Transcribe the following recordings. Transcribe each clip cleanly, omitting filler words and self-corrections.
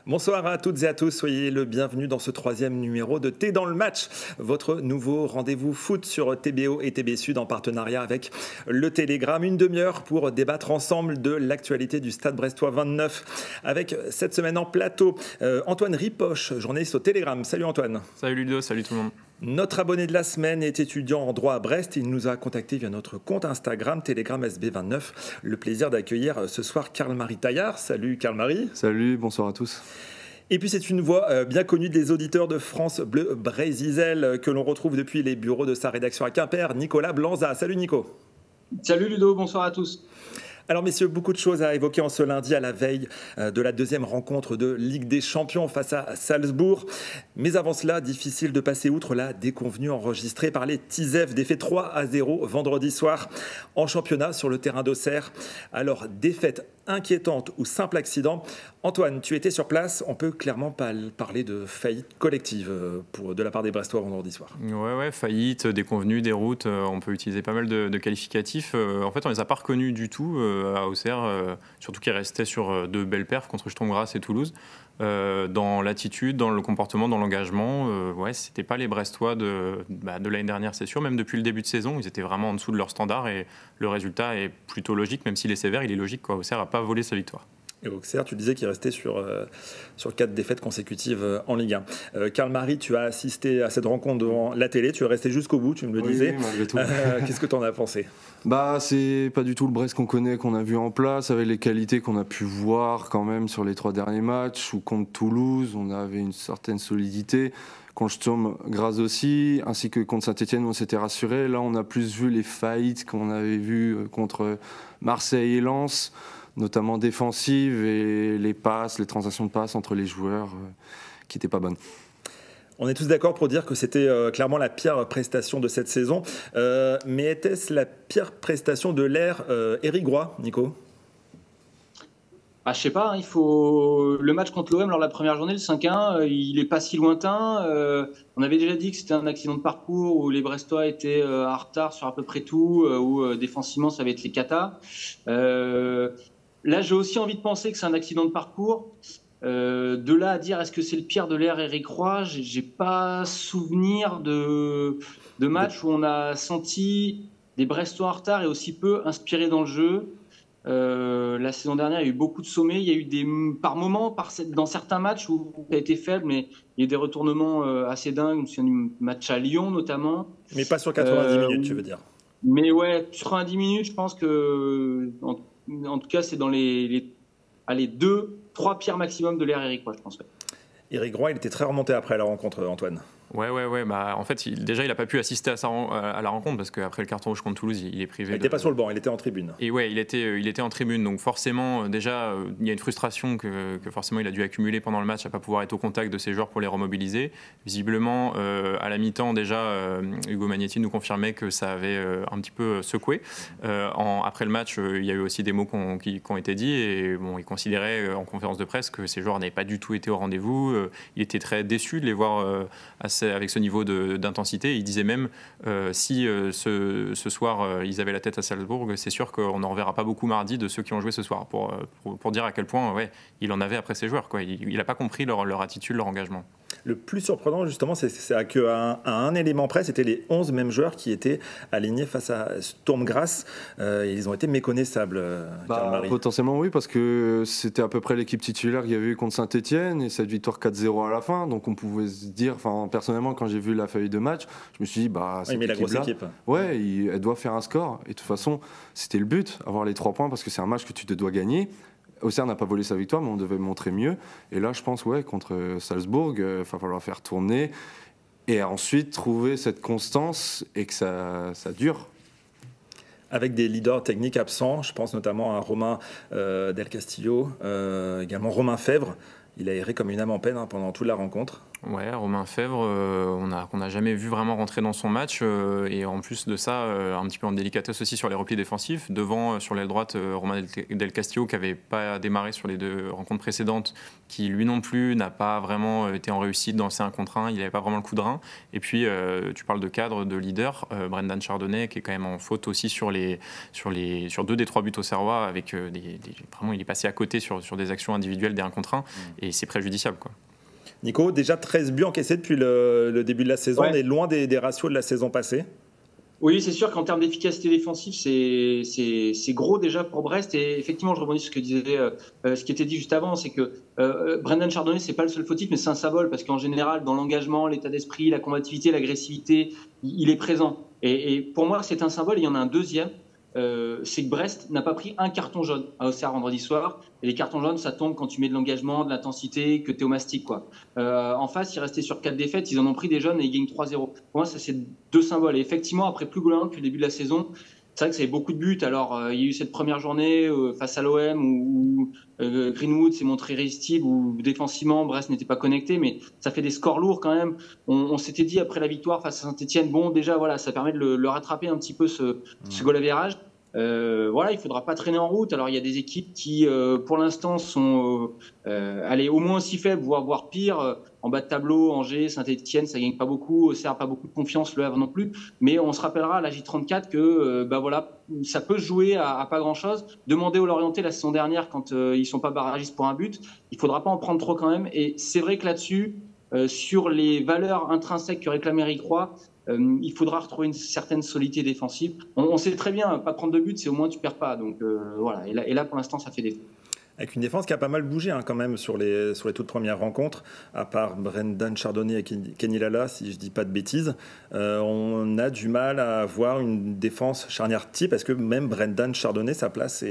Bonsoir à toutes et à tous, soyez le bienvenu dans ce troisième numéro de Thé dans le match, votre nouveau rendez-vous foot sur TBO et TB Sud en partenariat avec le Télégramme. Une demi-heure pour débattre ensemble de l'actualité du Stade Brestois 29 avec cette semaine en plateau Antoine Ripoche, journaliste au Télégramme. Salut Antoine. Salut Ludo, salut tout le monde. Notre abonné de la semaine est étudiant en droit à Brest. Il nous a contacté via notre compte Instagram Télégramme SB29. Le plaisir d'accueillir ce soir Karl-Marie Taillard. Salut Karl-Marie. Salut, bonsoir à tous. Et puis c'est une voix bien connue des auditeurs de France Bleu Brésil que l'on retrouve depuis les bureaux de sa rédaction à Quimper, Nicolas Blanza. Salut Nico. Salut Ludo, bonsoir à tous. Alors messieurs, beaucoup de choses à évoquer en ce lundi à la veille de la deuxième rencontre de Ligue des Champions face à Salzbourg. Mais avant cela, difficile de passer outre la déconvenue enregistrée par les Tisef, défaite 3-0 vendredi soir en championnat sur le terrain d'Auxerre. Alors défaite inquiétante ou simple accident. Antoine, tu étais sur place, on peut clairement parler de faillite collective de la part des Brestois vendredi soir. Ouais, faillite, déconvenue, déroute, on peut utiliser pas mal de qualificatifs. En fait, on les a pas reconnus du tout à Auxerre, surtout qu'ils restaient sur deux belles perfs contre Sturm-Graz et Toulouse. Dans l'attitude, dans le comportement, dans l'engagement, c'était pas les Brestois de l'année dernière, c'est sûr. Même depuis le début de saison, ils étaient vraiment en dessous de leur standard et le résultat est plutôt logique, même s'il est sévère, il est logique, quoi. Auxerre n'a pas volé sa victoire. Et Auxerre, tu disais qu'il restait sur 4 défaites consécutives en Ligue 1. Karl-Marie, tu as assisté à cette rencontre devant la télé, tu es resté jusqu'au bout, tu me le disais. Malgré tout. Qu'est-ce que tu en as pensé ? C'est pas du tout le Brest qu'on connaît, qu'on a vu en place, avec les qualités qu'on a pu voir quand même sur les 3 derniers matchs, ou contre Toulouse, on avait une certaine solidité. Contre Sturm-Graz aussi, ainsi que contre Saint-Etienne, on s'était rassuré. Là, on a plus vu les faillites qu'on avait vues contre Marseille et Lens, notamment défensives, et les passes, les transactions de passes entre les joueurs qui n'étaient pas bonnes. On est tous d'accord pour dire que c'était clairement la pire prestation de cette saison. Mais était-ce la pire prestation de l'ère Éric Roy, Nico ? Je sais pas, le match contre l'OM lors de la première journée, le 5-1, il est pas si lointain. On avait déjà dit que c'était un accident de parcours où les Brestois étaient en retard sur à peu près tout, où défensivement ça va être les catas. Là, j'ai aussi envie de penser que c'est un accident de parcours. De là à dire est-ce que c'est le pire de l'ère Éric Roy, j'ai pas souvenir de match où on a senti des Brestois en retard et aussi peu inspirés dans le jeu. La saison dernière, il y a eu beaucoup de sommets. Il y a eu par moments, dans certains matchs où ça a été faible, mais il y a eu des retournements assez dingues. Je me souviens du match à Lyon notamment. Mais pas sur 90 minutes, tu veux dire. Mais ouais, sur 90 minutes, je pense que, en tout cas, c'est dans les 2-3 pires maximum de l'ère Éric Roy, je pense. Éric Roy, il était très remonté après la rencontre, Antoine. Ouais. En fait, il n'a pas pu assister à la rencontre parce qu'après le carton rouge contre Toulouse, il est privé. Il n'était pas sur le banc, il était en tribune. Et ouais, il était en tribune. Donc forcément, déjà, il y a une frustration que forcément il a dû accumuler pendant le match à ne pas pouvoir être au contact de ses joueurs pour les remobiliser. Visiblement, à la mi-temps, déjà, Hugo Magnetti nous confirmait que ça avait un petit peu secoué. Après le match, il y a eu aussi des mots qui ont été dits. Et bon, il considérait en conférence de presse que ses joueurs n'avaient pas du tout été au rendez-vous. Il était très déçu de les voir avec ce niveau d'intensité. Il disait même si ce soir ils avaient la tête à Salzbourg, c'est sûr qu'on n'en reverra pas beaucoup mardi de ceux qui ont joué ce soir, pour dire à quel point il en avait après ses joueurs, quoi. Il n'a pas compris leur attitude, leur engagement. Le plus surprenant, justement, c'est qu'à un élément près, c'était les 11 mêmes joueurs qui étaient alignés face à Sturm-Graz. Ils ont été méconnaissables, Karl-Marie. Potentiellement, oui, parce que c'était à peu près l'équipe titulaire qu'il y avait eu contre Saint-Etienne et cette victoire 4-0 à la fin. Donc on pouvait se dire, personnellement, quand j'ai vu la feuille de match, je me suis dit, cette mais la grosse équipe. Ouais, elle doit faire un score. Et de toute façon, c'était le but, avoir les 3 points, parce que c'est un match que tu te dois gagner. Auxerre n'a pas volé sa victoire, mais on devait montrer mieux. Et là, je pense, contre Salzbourg, il va falloir faire tourner et ensuite trouver cette constance et que ça dure. Avec des leaders techniques absents, je pense notamment à Romain Del Castillo, également Romain Fèvre. Il a erré comme une âme en peine pendant toute la rencontre. Ouais, Romain Fèvre, qu'on n'a jamais vu vraiment rentrer dans son match. Et en plus de ça, un petit peu en délicatesse aussi sur les replis défensifs. Devant, sur l'aile droite, Romain Del Castillo, qui n'avait pas démarré sur les 2 rencontres précédentes, qui lui non plus n'a pas vraiment été en réussite dans ces 1 contre 1. Il n'avait pas vraiment le coup de rein. Et puis, tu parles de cadre, de leader. Brendan Chardonnay, qui est quand même en faute aussi sur 2 des 3 buts au Serrois. Avec vraiment, il est passé à côté sur des actions individuelles des 1 contre 1. c'est préjudiciable, quoi. Nico, déjà 13 buts encaissés depuis le début de la saison. On est loin des ratios de la saison passée. Oui, c'est sûr qu'en termes d'efficacité défensive, c'est gros déjà pour Brest. Et effectivement, je rebondis sur ce qui était dit juste avant, c'est que Brendan Chardonnay, c'est pas le seul fautif, mais c'est un symbole parce qu'en général, dans l'engagement, l'état d'esprit, la combativité, l'agressivité, il est présent. Et pour moi, c'est un symbole. Et il y en a un deuxième. C'est que Brest n'a pas pris un carton jaune à Auxerre vendredi soir. Et les cartons jaunes, ça tombe quand tu mets de l'engagement, de l'intensité, que tu es au mastic, quoi. En face, ils restaient sur 4 défaites, ils en ont pris des jaunes et ils gagnent 3-0. Pour moi, ça, c'est 2 symboles. Et effectivement, après plus globalement depuis le début de la saison, c'est vrai que ça avait beaucoup de buts. Alors, il y a eu cette première journée face à l'OM où Greenwood s'est montré irrésistible, où défensivement, Brest n'était pas connecté, mais ça fait des scores lourds quand même. On s'était dit après la victoire face à Saint-Etienne, bon, déjà, voilà, ça permet de le rattraper un petit peu ce goal average. Voilà, il faudra pas traîner en route. Alors il y a des équipes qui, pour l'instant, sont allez, au moins aussi faibles, voire pire. En bas de tableau, Angers, Saint-Etienne, ça gagne pas beaucoup. Auxerre, pas beaucoup de confiance, Le Havre non plus. Mais on se rappellera à la J34 que bah voilà, ça peut se jouer à pas grand-chose. Demandez au Lorientais la saison dernière quand ils sont pas barragistes pour un but. Il faudra pas en prendre trop quand même. Et c'est vrai que là-dessus, sur les valeurs intrinsèques que réclame Eric Roy, il faudra retrouver une certaine solidité défensive. On sait très bien, pas prendre de but, c'est au moins tu perds pas. Donc voilà. Et là, pour l'instant, ça fait défaut. Avec une défense qui a pas mal bougé quand même sur les toutes premières rencontres, à part Brendan Chardonnay et Kenny Lala, si je dis pas de bêtises. On a du mal à avoir une défense charnière type. Est-ce que même Brendan Chardonnay, sa place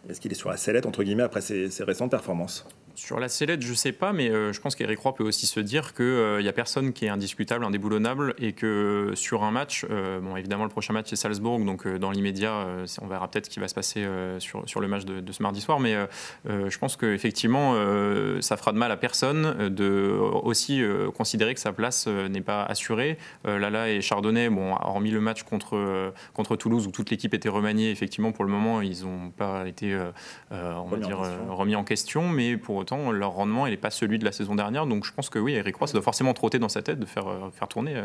est-ce qu'il est sur la sellette, entre guillemets, après ses récentes performances? Sur la sellette, je sais pas, mais je pense qu'Éric Roy peut aussi se dire qu'il n'y a personne qui est indiscutable, indéboulonnable, et que sur un match, bon évidemment le prochain match c'est Salzbourg, donc dans l'immédiat, on verra peut-être ce qui va se passer sur le match de ce mardi soir, mais je pense qu'effectivement ça fera de mal à personne de aussi considérer que sa place n'est pas assurée. Lala et Chardonnay, bon, hormis le match contre Toulouse où toute l'équipe était remaniée, effectivement pour le moment ils n'ont pas été remis en question, mais pour autant leur rendement n'est pas celui de la saison dernière, donc je pense que oui, Eric Roy, ça doit forcément trotter dans sa tête de faire tourner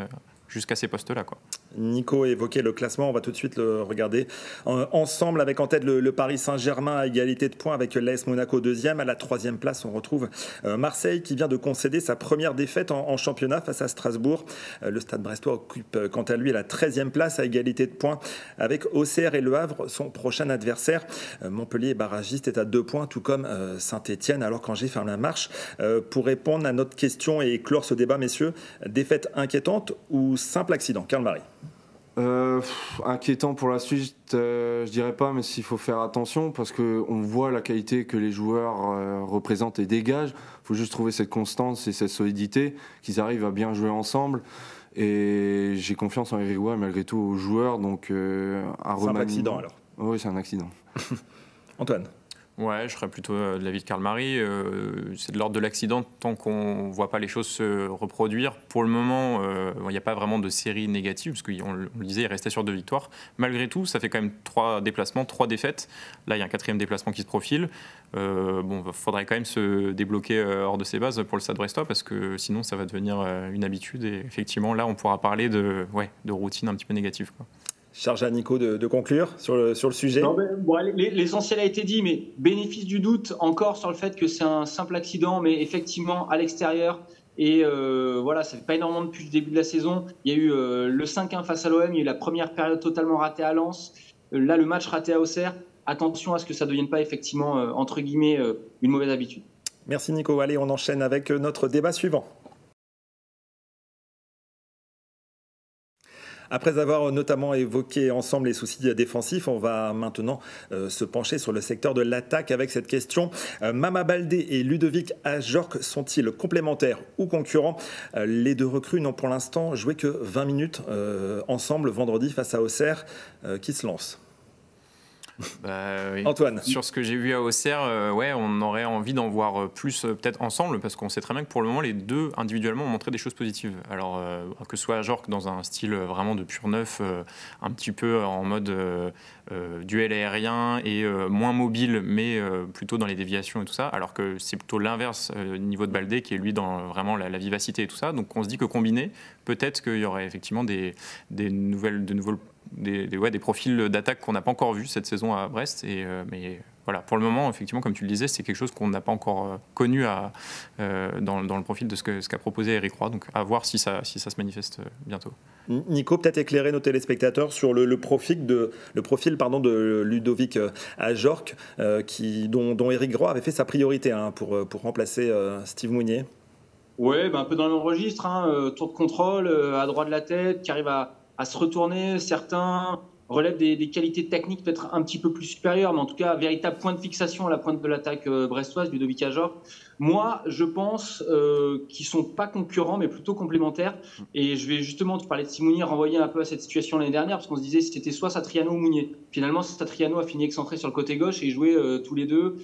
jusqu'à ces postes-là, quoi. Nico évoquait le classement, on va tout de suite le regarder ensemble, avec en tête le Paris Saint-Germain à égalité de points avec l'AS Monaco deuxième. À la 3e place, on retrouve Marseille qui vient de concéder sa première défaite en championnat face à Strasbourg. Le Stade brestois occupe quant à lui la 13e place à égalité de points avec Auxerre et Le Havre, son prochain adversaire. Montpellier barragiste est à 2 points, tout comme Saint-Etienne, alors qu'Angers ferme la marche. Pour répondre à notre question et clore ce débat, messieurs, défaite inquiétante ou simple accident? Karl-Marie. Inquiétant pour la suite, je dirais pas, mais s'il faut faire attention parce qu'on voit la qualité que les joueurs représentent et dégagent. Il faut juste trouver cette constance et cette solidité, qu'ils arrivent à bien jouer ensemble. Et j'ai confiance en Eric Roy malgré tout aux joueurs. Donc, c'est un accident alors? Oui, c'est un accident. Antoine? Ouais, je serais plutôt de l'avis de Karl-Marie. C'est de l'ordre de l'accident tant qu'on ne voit pas les choses se reproduire. Pour le moment, il n'y a pas vraiment de série négative, parce qu'on le disait, il restait sur 2 victoires. Malgré tout, ça fait quand même 3 déplacements, 3 défaites. Là, il y a un 4e déplacement qui se profile. Bon, il faudrait quand même se débloquer hors de ses bases pour le Stade brestois, parce que sinon, ça va devenir une habitude. Et effectivement, là, on pourra parler de routine un petit peu négative, quoi. Charge à Nico de conclure sur le sujet. Non, bon, l'essentiel a été dit, mais bénéfice du doute encore sur le fait que c'est un simple accident, mais effectivement à l'extérieur. Et voilà, ça fait pas énormément depuis le début de la saison. Il y a eu le 5-1 face à l'OM, il y a eu la première période totalement ratée à Lens. Là, le match raté à Auxerre. Attention à ce que ça ne devienne pas effectivement, entre guillemets, une mauvaise habitude. Merci Nico. Allez, on enchaîne avec notre débat suivant. Après avoir notamment évoqué ensemble les soucis défensifs, on va maintenant se pencher sur le secteur de l'attaque avec cette question. Mama Baldé et Ludovic Ajorc sont-ils complémentaires ou concurrents? Les 2 recrues n'ont pour l'instant joué que 20 minutes ensemble vendredi face à Auxerre. Qui se lance? Oui. Antoine. Sur ce que j'ai vu à Auxerre, ouais, on aurait envie d'en voir plus peut-être ensemble, parce qu'on sait très bien que pour le moment les 2 individuellement ont montré des choses positives. Alors que ce soit Ajorc dans un style vraiment de pur neuf, un petit peu en mode duel aérien et moins mobile, mais plutôt dans les déviations et tout ça, alors que c'est plutôt l'inverse au niveau de Baldé qui est lui dans vraiment la vivacité et tout ça. Donc on se dit que combiné, peut-être qu'il y aurait effectivement des profils d'attaque qu'on n'a pas encore vus cette saison à Brest. Mais voilà, pour le moment, effectivement, comme tu le disais, c'est quelque chose qu'on n'a pas encore connu dans le profil de ce qu'a proposé Eric Roy. Donc à voir si ça se manifeste bientôt. Nico, peut-être éclairer nos téléspectateurs sur le profil de Ludovic Ajorc, dont Eric Roy avait fait sa priorité pour remplacer Steve Mounier. Ouais, un peu dans le même registre, tour de contrôle, à droite de la tête, qui arrive à se retourner. Certains relèvent des qualités techniques peut-être un petit peu plus supérieures, mais en tout cas, véritable point de fixation à la pointe de l'attaque brestoise, Ludovic Ajorc. Moi, je pense qu'ils ne sont pas concurrents, mais plutôt complémentaires. Et je vais justement te parler de Steve Mounier, renvoyer un peu à cette situation l'année dernière, parce qu'on se disait si c'était soit Satriano ou Mounier. Finalement, Satriano a fini excentré sur le côté gauche et jouait tous les deux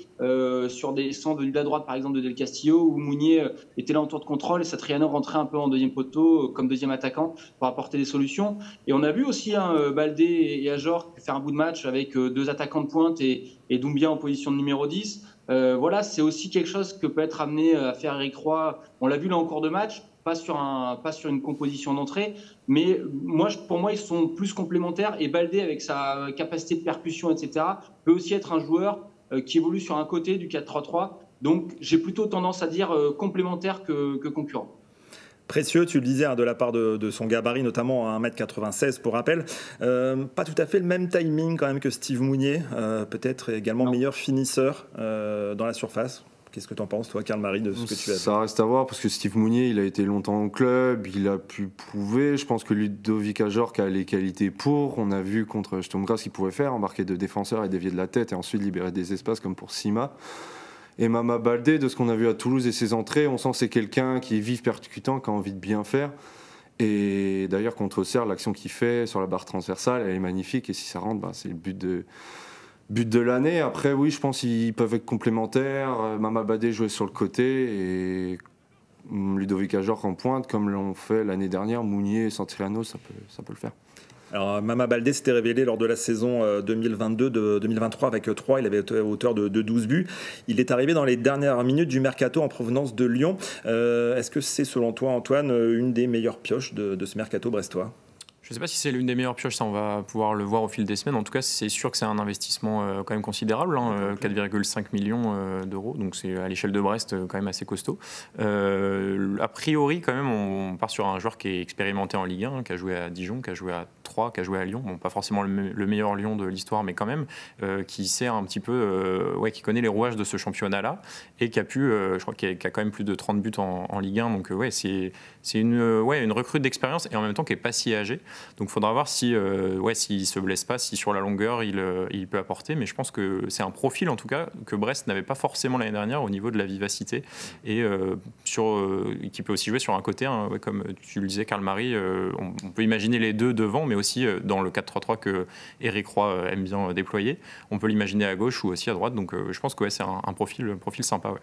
sur des centres de la droite, par exemple, de Del Castillo, où Mounier était là en tour de contrôle et Satriano rentrait un peu en deuxième poteau, comme deuxième attaquant, pour apporter des solutions. Et on a vu aussi Baldé et Ajorc faire un bout de match avec deux attaquants de pointe et Doumbia en position de numéro 10. Voilà, c'est aussi quelque chose que peut être amené à faire Eric Roy. On l'a vu là en cours de match, pas sur une composition d'entrée, mais pour moi, ils sont plus complémentaires. Et Baldé, avec sa capacité de percussion, etc., peut aussi être un joueur qui évolue sur un côté du 4-3-3. Donc, j'ai plutôt tendance à dire complémentaire que concurrent. Précieux, tu le disais, de la part de son gabarit, notamment à 1m96 pour rappel. Pas tout à fait le même timing quand même que Steve Mounier, peut-être également meilleur finisseur dans la surface. Qu'est-ce que tu en penses, toi, Karl-Marie, de ce que tu as vu? Ça reste à voir, parce que Steve Mounier, il a été longtemps au club, il a pu prouver. Je pense que Ludovic Ajorc a les qualités pour. On a vu contre Sturm Graz ce qu'il pouvait faire, embarquer de défenseurs et dévier de la tête, et ensuite libérer des espaces comme pour Sima. Et Mama Baldé, de ce qu'on a vu à Toulouse et ses entrées, on sent que c'est quelqu'un qui est vif, percutant, qui a envie de bien faire. Et d'ailleurs, contre Auxerre, l'action qu'il fait sur la barre transversale, elle est magnifique. Et si ça rentre, c'est le but de l'année. Après, oui, je pense qu'ils peuvent être complémentaires. Mama Baldé jouait sur le côté et Ludovic Ajorc en pointe, comme l'ont fait l'année dernière. Mounier et Satriano, ça peut le faire. Alors, Mama Baldé s'était révélé lors de la saison 2022-2023 avec 3. Il avait été à hauteur de 12 buts. Il est arrivé dans les dernières minutes du mercato en provenance de Lyon. Est-ce que c'est, selon toi, Antoine, une des meilleures pioches de ce mercato brestois ? Je ne sais pas si c'est l'une des meilleures pioches, ça on va pouvoir le voir au fil des semaines. En tout cas, c'est sûr que c'est un investissement quand même considérable, 4,5 millions d'euros, donc c'est à l'échelle de Brest quand même assez costaud. A priori, quand même, on part sur un joueur qui est expérimenté en Ligue 1, qui a joué à Dijon, qui a joué à Troyes, qui a joué à Lyon. Bon, pas forcément le meilleur Lyon de l'histoire, mais quand même, qui sait un petit peu, qui connaît les rouages de ce championnat-là et qui a pu, je crois qu'il a quand même plus de 30 buts en Ligue 1. Donc c'est une recrue d'expérience et en même temps qui n'est pas si âgée. Donc il faudra voir s'il ne se blesse pas, si sur la longueur il peut apporter. Mais je pense que c'est un profil en tout cas que Brest n'avait pas forcément l'année dernière au niveau de la vivacité et qui peut aussi jouer sur un côté, comme tu le disais Karl-Marie, on peut imaginer les deux devant, mais aussi dans le 4-3-3 que Eric Roy aime bien déployer. On peut l'imaginer à gauche ou aussi à droite. Donc je pense que c'est un profil sympa. Ouais.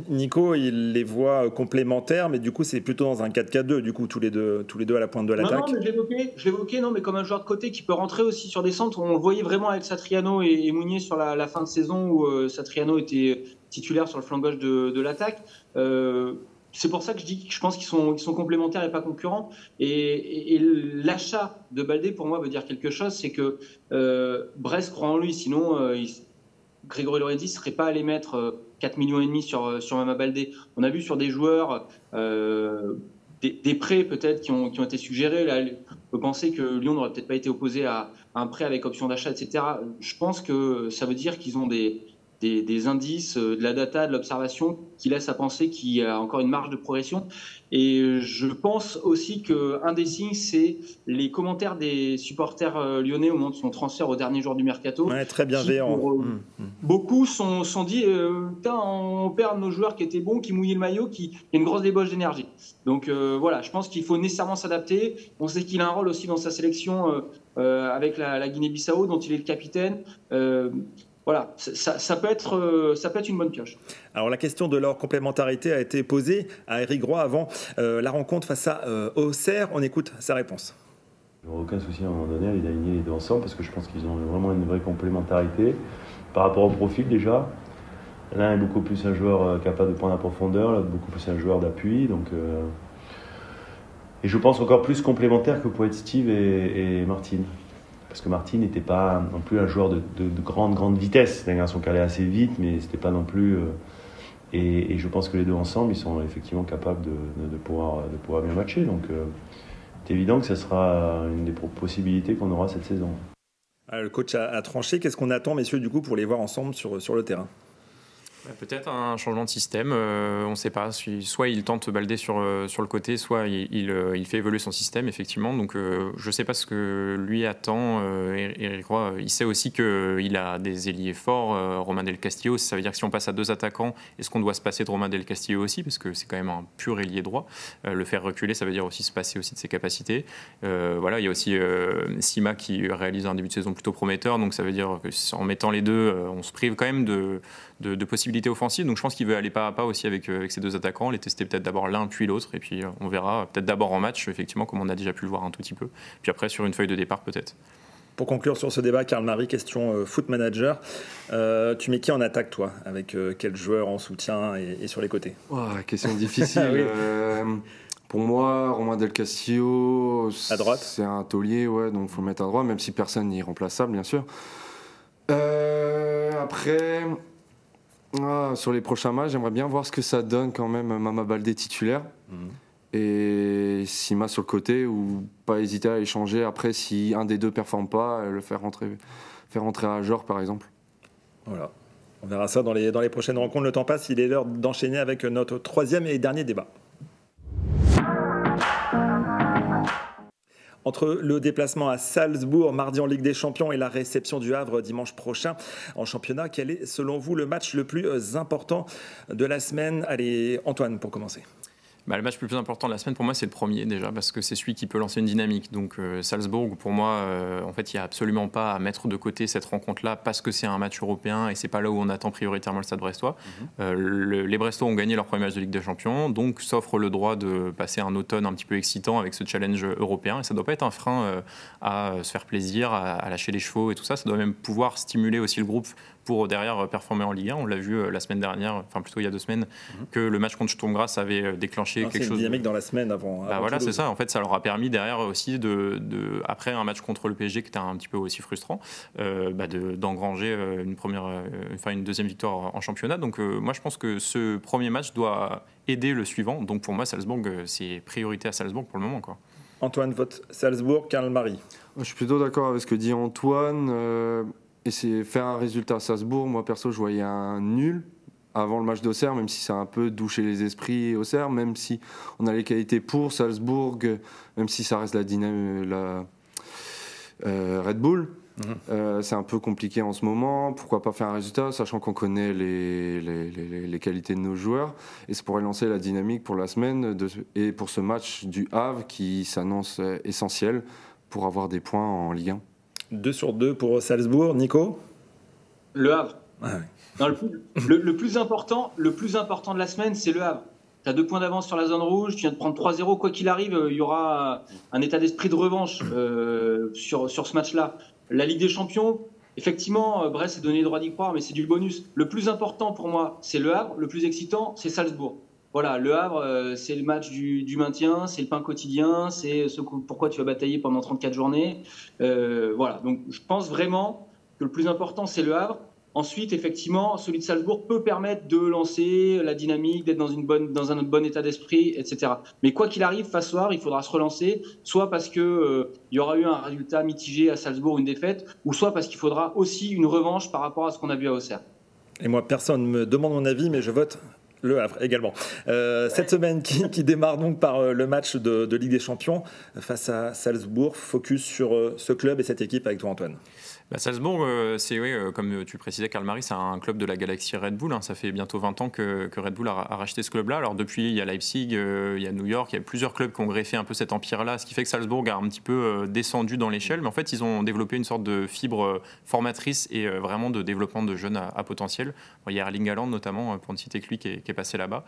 Nico, il les voit complémentaires, mais du coup, c'est plutôt dans un 4-4-2, du coup, tous les deux à la pointe de l'attaque. Non, mais je l'évoquais, mais comme un joueur de côté qui peut rentrer aussi sur des centres. On le voyait vraiment avec Satriano et Mounier sur la fin de saison où Satriano était titulaire sur le flanc gauche de l'attaque. C'est pour ça que je pense qu'ils sont complémentaires et pas concurrents. Et l'achat de Baldé, pour moi, veut dire quelque chose. C'est que Brest croit en lui. Sinon, Grégory Lorenzi ne serait pas allé mettre 4,5 millions sur Mama Baldé. On a vu sur des joueurs des prêts peut-être qui ont été suggérés. Là, on peut penser que Lyon n'aurait peut-être pas été opposé à un prêt avec option d'achat, etc. Je pense que ça veut dire qu'ils ont des indices, de la data, de l'observation qui laissent à penser qu'il y a encore une marge de progression. Et je pense aussi qu'un des signes, c'est les commentaires des supporters lyonnais au moment de son transfert au dernier jour du mercato. Ouais, très bienveillant. Beaucoup sont dit on perd nos joueurs qui étaient bons, qui mouillaient le maillot, qui y a une grosse débauche d'énergie. Donc voilà, je pense qu'il faut nécessairement s'adapter. On sait qu'il a un rôle aussi dans sa sélection avec la Guinée-Bissau, dont il est le capitaine. Voilà, ça peut être une bonne pioche. Alors la question de leur complémentarité a été posée à Eric Roy avant la rencontre face à Auxerre. On écoute sa réponse. Il n'y aura aucun souci à un moment donné à les aligner les deux ensemble parce que je pense qu'ils ont vraiment une vraie complémentarité par rapport au profil déjà. L'un est beaucoup plus un joueur capable de prendre la profondeur, l'autre beaucoup plus un joueur d'appui. Donc, et je pense encore plus complémentaire que pour être Steve et Martin. parce que Martin n'était pas non plus un joueur de grande vitesse. C'est un garçon qui allait assez vite, mais c'était pas non plus... et je pense que les deux ensemble, ils sont effectivement capables de pouvoir bien matcher. Donc c'est évident que ce sera une des possibilités qu'on aura cette saison. Le coach a tranché. Qu'est-ce qu'on attend, messieurs, du coup, pour les voir ensemble sur le terrain ? Peut-être un changement de système, on ne sait pas. Soit il tente Baldé sur le côté, soit il fait évoluer son système, effectivement. Donc je ne sais pas ce que lui attend. Éric Roy, il sait aussi qu'il a des ailiers forts, Romain Del Castillo. Ça veut dire que si on passe à 2 attaquants, est-ce qu'on doit se passer de Romain Del Castillo aussi ? Parce que c'est quand même un pur ailier droit. Le faire reculer, ça veut dire aussi se passer aussi de ses capacités. Voilà, il y a aussi Sima qui réalise un début de saison plutôt prometteur. Donc ça veut dire qu'en mettant les deux, on se prive quand même de possibilités offensives. Donc je pense qu'il veut aller pas à pas aussi avec ces 2 attaquants, les tester peut-être d'abord l'un puis l'autre, et puis on verra peut-être d'abord en match, effectivement, comme on a déjà pu le voir un tout petit peu, puis après sur une feuille de départ peut-être. Pour conclure sur ce débat, Karl Marie, question foot manager. Tu mets qui en attaque, toi ? Avec quel joueur en soutien et sur les côtés ? Question difficile. Oui. Pour moi, Romain Del Castillo, à droite, c'est un taulier, ouais, donc il faut le mettre à droite, même si personne n'est irremplaçable, bien sûr. Après... sur les prochains matchs, j'aimerais bien voir ce que ça donne quand même Mama Baldé titulaire et Sima sur le côté, ou pas hésiter à échanger après si un des deux performe pas, le faire rentrer à Ajor par exemple. Voilà, on verra ça dans les prochaines rencontres. Le temps passe, il est l'heure d'enchaîner avec notre 3e et dernier débat. Entre le déplacement à Salzbourg mardi en Ligue des Champions et la réception du Havre dimanche prochain en championnat, quel est selon vous le match le plus important de la semaine ? Allez, Antoine, pour commencer. Le match le plus important de la semaine, pour moi, c'est le premier déjà, parce que c'est celui qui peut lancer une dynamique. Donc Salzbourg, pour moi, en fait, il n'y a absolument pas à mettre de côté cette rencontre-là, parce que c'est un match européen et c'est pas là où on attend prioritairement le Stade brestois. Les Brestois ont gagné leur premier match de Ligue des Champions, donc s'offre le droit de passer un automne un petit peu excitant avec ce challenge européen. Et ça ne doit pas être un frein à se faire plaisir, à lâcher les chevaux et tout ça. Ça doit même pouvoir stimuler aussi le groupe pour derrière performer en Ligue 1. On l'a vu la semaine dernière, enfin plutôt il y a 2 semaines, que le match contre Sturm Graz avait déclenché quelque chose. C'est une dynamique dans la semaine avant voilà, c'est ça. En fait, ça leur a permis derrière aussi après un match contre le PSG qui était un petit peu aussi frustrant, d'engranger une deuxième victoire en championnat. Donc moi, je pense que ce premier match doit aider le suivant. Donc pour moi, Salzbourg, c'est priorité à Salzbourg pour le moment, quoi. Antoine vote Salzbourg, Karl Marie. Je suis plutôt d'accord avec ce que dit Antoine. Et c'est faire un résultat à Salzbourg. Moi, perso, je voyais un nul avant le match d'Auxerre, même si ça a un peu douché les esprits Auxerre, même si on a les qualités pour Salzbourg, même si ça reste la Red Bull. C'est un peu compliqué en ce moment. Pourquoi pas faire un résultat, sachant qu'on connaît les qualités de nos joueurs. Et ça pourrait lancer la dynamique pour la semaine et pour ce match du Havre qui s'annonce essentiel pour avoir des points en Ligue 1. 2 sur 2 pour Salzbourg. Nico ? Le Havre. Non, le plus important de la semaine, c'est le Havre. Tu as 2 points d'avance sur la zone rouge, tu viens de prendre 3-0. Quoi qu'il arrive, il y aura un état d'esprit de revanche sur ce match-là. La Ligue des Champions, effectivement, Brest s'est donné le droit d'y croire, mais c'est du bonus. Le plus important pour moi, c'est le Havre. Le plus excitant, c'est Salzbourg. Voilà, le Havre, c'est le match du maintien, c'est le pain quotidien, c'est pourquoi tu vas batailler pendant 34 journées. Voilà, donc je pense vraiment que le plus important, c'est le Havre. Ensuite, effectivement, celui de Salzbourg peut permettre de lancer la dynamique, d'être dans un bon état d'esprit, etc. Mais quoi qu'il arrive, face au Havre, il faudra se relancer, soit parce qu'il y aura eu un résultat mitigé à Salzbourg, une défaite, ou soit parce qu'il faudra aussi une revanche par rapport à ce qu'on a vu à Auxerre. Et moi, personne ne me demande mon avis, mais je vote le Havre également. Cette semaine qui démarre donc par le match de Ligue des Champions face à Salzbourg. Focus sur ce club et cette équipe avec toi, Antoine. Salzbourg, c'est comme tu précisais, Karl Marie, c'est un club de la galaxie Red Bull. Ça fait bientôt 20 ans que Red Bull a racheté ce club-là. Alors depuis, il y a Leipzig, il y a New York, il y a plusieurs clubs qui ont greffé un peu cet empire-là, ce qui fait que Salzbourg a un petit peu descendu dans l'échelle. Mais en fait, ils ont développé une sorte de fibre formatrice et vraiment de développement de jeunes à potentiel. Il y a Erling Haaland notamment, pour ne citer que lui, qui est passé là-bas.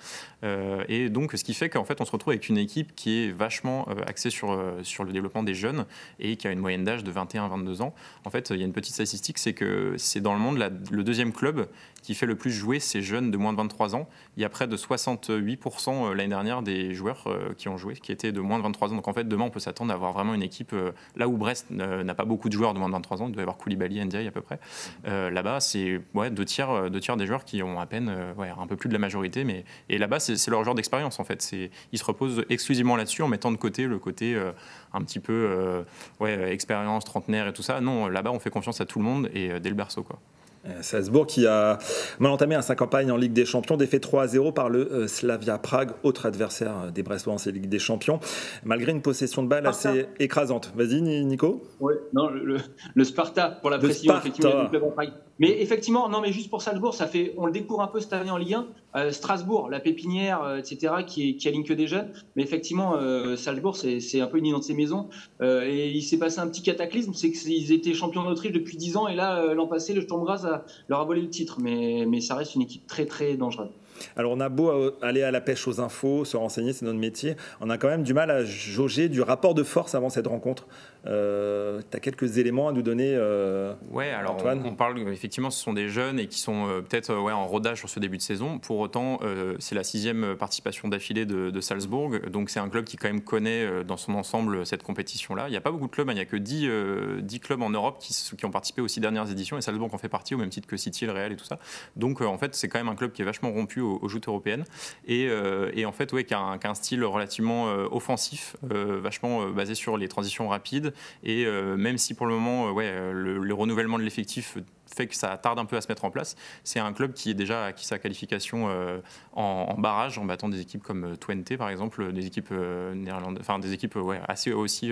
Et donc, ce qui fait qu'en fait, on se retrouve avec une équipe qui est vachement axée sur le développement des jeunes et qui a une moyenne d'âge de 21-22 ans. En fait, il y a une petite statistique, c'est que c'est dans le monde le 2e club qui fait le plus jouer ces jeunes de moins de 23 ans. Il y a près de 68% l'année dernière des joueurs qui ont joué, qui étaient de moins de 23 ans. Donc en fait, demain, on peut s'attendre à avoir vraiment une équipe, là où Brest n'a pas beaucoup de joueurs de moins de 23 ans, il doit y avoir Koulibaly, Ndiaye à peu près. Là-bas, c'est deux tiers des joueurs qui ont à peine un peu plus de la majorité. Et là-bas, c'est leur genre d'expérience en fait. Ils se reposent exclusivement là-dessus en mettant de côté le côté un petit peu expérience, trentenaire et tout ça. Non, là-bas, on fait confiance à tout le monde et dès le berceau, quoi. Salzbourg qui a mal entamé sa campagne en Ligue des Champions, défait 3-0 par le Slavia Prague, autre adversaire des Brestois en Ligue des Champions, malgré une possession de balle assez écrasante. Vas-y Nico. Oui, non, le Sparta pour la précision, effectivement. Mais effectivement, non, mais juste pour Salzbourg, on le découvre un peu cette année en Ligue 1. Strasbourg, la Pépinière, etc., qui aligne que des jeunes. Mais effectivement, Salzbourg, c'est un peu une identité maison. Et il s'est passé un petit cataclysme, c'est qu'ils étaient champions d'Autriche depuis 10 ans. Et là, l'an passé, le Sturm Graz leur a volé le titre. Mais ça reste une équipe très, très dangereuse. Alors on a beau aller à la pêche aux infos, se renseigner, c'est notre métier, on a quand même du mal à jauger du rapport de force avant cette rencontre. Tu as quelques éléments à nous donner, ouais, alors Antoine. On parle, effectivement, ce sont des jeunes et qui sont peut-être en rodage sur ce début de saison. Pour autant, c'est la 6e participation d'affilée de Salzbourg, donc c'est un club qui quand même connaît dans son ensemble cette compétition-là. Il n'y a pas beaucoup de clubs, il n'y a que 10 clubs en Europe qui ont participé aux 6 dernières éditions, et Salzbourg en fait partie, au même titre que City, le Real et tout ça. Donc en fait, c'est quand même un club qui est vachement rompu aux joutes européennes et en fait qui a un style relativement offensif, vachement basé sur les transitions rapides, et même si pour le moment le renouvellement de l'effectif fait que ça tarde un peu à se mettre en place, c'est un club qui est déjà acquis sa qualification en barrage en battant des équipes comme Twente par exemple, des équipes néerlandaises, enfin des équipes assez aussi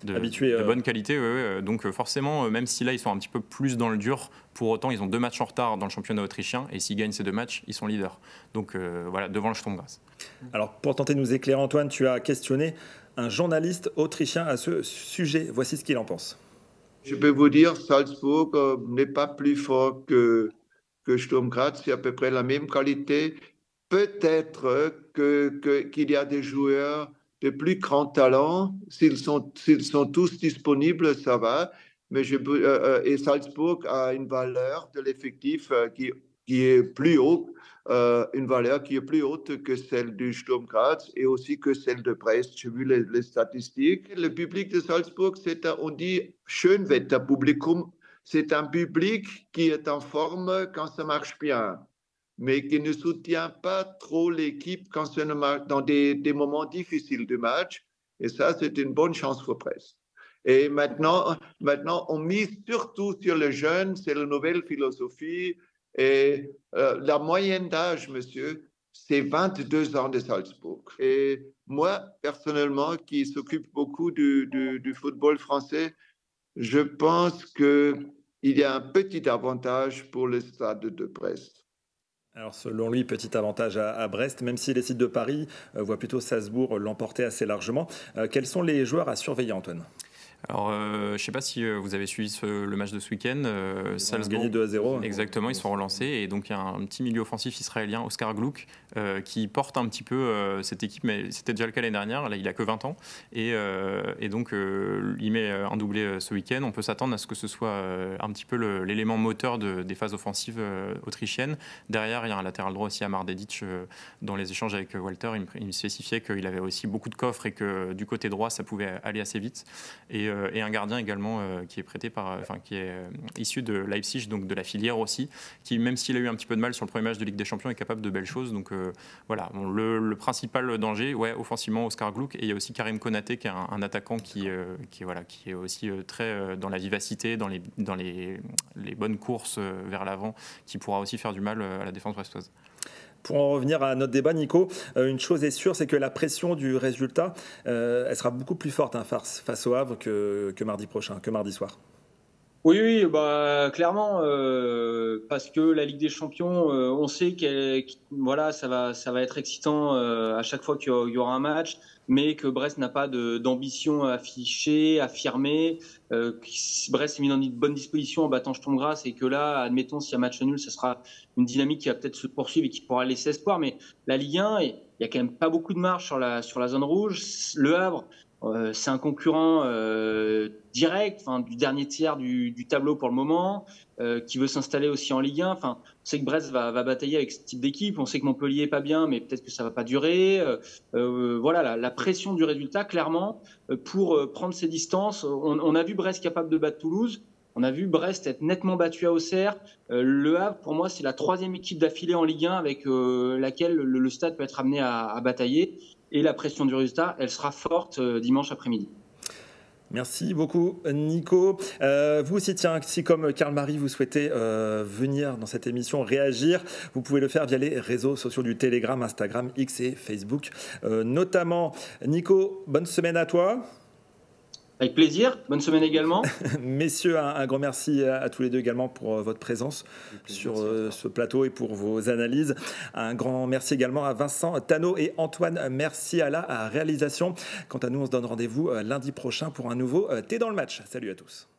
de bonne qualité. Donc forcément, même si là ils sont un petit peu plus dans le dur, pour autant ils ont 2 matchs en retard dans le championnat autrichien, et s'ils gagnent ces 2 matchs, ils sont leaders. Donc devant le Sturm Graz. Alors pour tenter de nous éclairer, Antoine, tu as questionné un journaliste autrichien à ce sujet. Voici ce qu'il en pense. Je peux vous dire, Salzbourg n'est pas plus fort que Sturm Graz, c'est à peu près la même qualité. Peut-être qu'il y a des joueurs de plus grand talent, s'ils sont tous disponibles, ça va. Mais et Salzbourg a une valeur de l'effectif qui est plus haute, une valeur qui est plus haute que celle du Sturm Graz et aussi que celle de Brest. J'ai vu les statistiques. Le public de Salzbourg, on dit Schönwetterpublikum, c'est un public qui est en forme quand ça marche bien, mais qui ne soutient pas trop l'équipe quand ça ne marche, dans des moments difficiles du match. Et ça, c'est une bonne chance pour Brest. Et maintenant, on mise surtout sur les jeunes, c'est la nouvelle philosophie. Et la moyenne d'âge, monsieur, c'est 22 ans de Salzbourg. Et moi, personnellement, qui s'occupe beaucoup du football français, je pense qu'il y a un petit avantage pour le stade de Brest. Alors selon lui, petit avantage à Brest, même si les sites de Paris voient plutôt Salzbourg l'emporter assez largement. Quels sont les joueurs à surveiller, Antoine ? Alors, je ne sais pas si vous avez suivi le match de ce week-end. Salzbourg gagné 2-0. Exactement, ils sont relancés. Et donc, il y a un petit milieu offensif israélien, Oscar Gluck, qui porte un petit peu cette équipe, mais c'était déjà le cas l'année dernière. Là, il n'a que 20 ans. Et donc, il met un doublé ce week-end. On peut s'attendre à ce que ce soit un petit peu l'élément moteur des phases offensives autrichiennes. Derrière, il y a un latéral droit aussi, Amar Dedic. Dans les échanges avec Walter, il me spécifiait qu'il avait aussi beaucoup de coffres et que du côté droit, ça pouvait aller assez vite. Et un gardien également qui est prêté qui est issu de Leipzig, donc de la filière aussi, qui même s'il a eu un petit peu de mal sur le premier match de Ligue des Champions, est capable de belles choses. Donc voilà, le principal danger, offensivement, Oscar Gluck, et il y a aussi Karim Konaté qui est un attaquant qui est aussi très dans la vivacité, dans les bonnes courses vers l'avant, qui pourra aussi faire du mal à la défense brestoise. Pour en revenir à notre débat, Nico, une chose est sûre, c'est que la pression du résultat, elle sera beaucoup plus forte face au Havre que mardi prochain, que mardi soir. Oui, clairement, parce que la Ligue des Champions, on sait ça va être excitant à chaque fois qu'il y aura un match, mais que Brest n'a pas d'ambition affichée, affirmée. Brest s'est mis dans une bonne disposition en battant Sturm Graz, et que là, admettons, s'il y a match nul, ce sera une dynamique qui va peut-être se poursuivre et qui pourra laisser espoir. Mais la Ligue 1, il y a quand même pas beaucoup de marge sur la zone rouge. Le Havre, c'est un concurrent direct, du dernier tiers du tableau pour le moment. qui veut s'installer aussi en Ligue 1. Enfin, on sait que Brest va batailler avec ce type d'équipe. On sait que Montpellier est pas bien, mais peut-être que ça va pas durer. Voilà, la pression du résultat, clairement, pour prendre ses distances. On a vu Brest capable de battre Toulouse. On a vu Brest être nettement battu à Auxerre. Le Havre, pour moi, c'est la 3e équipe d'affilée en Ligue 1 avec laquelle le Stade peut être amené à batailler. Et la pression du résultat, elle sera forte dimanche après-midi. Merci beaucoup, Nico. Vous aussi, tiens, si comme Karl-Marie, vous souhaitez venir dans cette émission, réagir, vous pouvez le faire via les réseaux sociaux du Telegram, Instagram, X et Facebook notamment. Nico, bonne semaine à toi. Avec plaisir, bonne semaine également. Messieurs, un grand merci à tous les deux également pour votre présence sur ce plateau et pour vos analyses. Un grand merci également à Vincent Tano et Antoine. Merci à la réalisation. Quant à nous, on se donne rendez-vous lundi prochain pour un nouveau T'es dans le match. Salut à tous.